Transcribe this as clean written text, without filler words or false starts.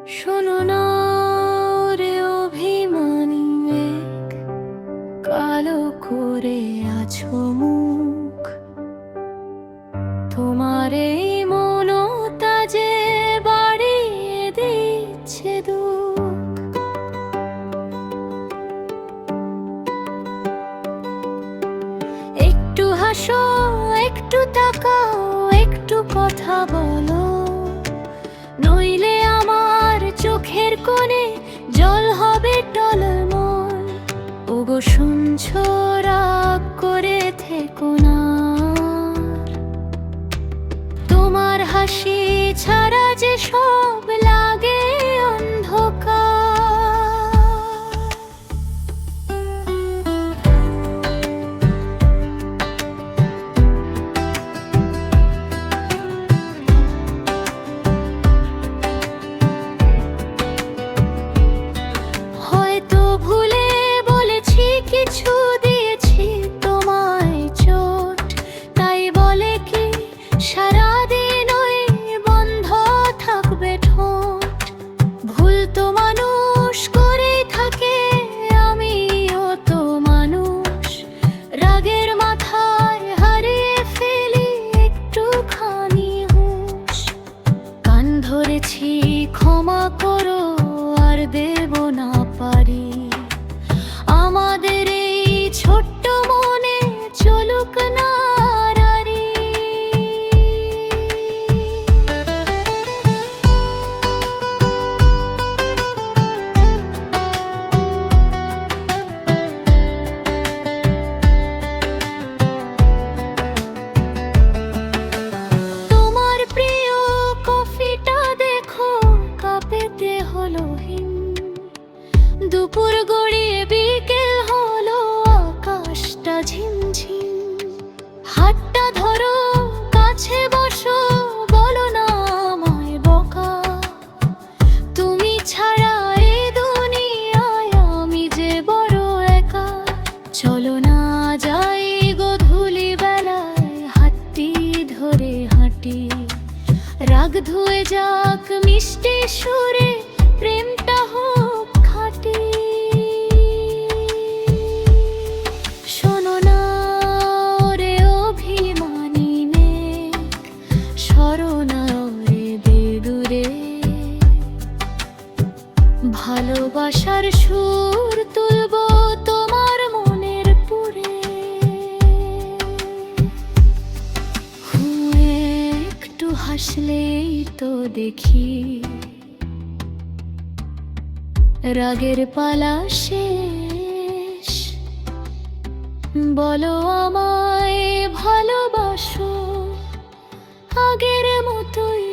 শোনো না রে অভিমানী মেঘ, কালো করে আছো মুখ। তোমার এই মনটা যে বাড়িয়ে দিচ্ছে দুঃখ। একটু হাসো, একটু তাকাও, একটু কথা বলো, নইলে আমার চোখের কোণে জল হবে টলমল। ওগো শুনছো, রাগ করে থেকো না, তোমার হাসি ছাড়া যে সব লাগে অন্ধকার। হয়তো ভুলে বলেছি, কিছু দিয়েছি তোমায় চোট, তাই বলে কি সারাদিন ওই বন্ধ থাকবে ঠোঁট। ভুল তো মানুষ করেই থাকে, আমিও তো মানুষ। রাগের মাথায় হারিয়ে ফেলি একটুখানি হুঁশ। কান ধরেছি, ক্ষমা করো, আর দেব না পারি। আমাদের এই ছোট্ট মনে চলুক না রারি। তোমার প্রিয় কফিটা দেখো, কাপেতে হলো হিম। দুপুর গড়িয়ে বিকেল হলো, আকাশটা ঝিমঝিম। হাতটা ধরো, কাছে বসো, বলো না আমায় বোকা। তুমি ছাড়া এই দুনিয়ায় আমি যে বড় একা। চলো না যাই গোধূলি বেলায়, হাতটি ধরে হাঁটি। রাগ ধুয়ে যাক মিষ্টি সুরে, প্রেমটা হোক খাঁটি। শোনো না রে অভিমানী মেঘ, সরো না রে বেদূরে। ভালোবাসার সুর তুলবো তোমার মনের পুরে। একটু হাসলেই তো দেখি রাগের পালা শেষ। বলো আমায় ভালোবাসো, আগের মতোই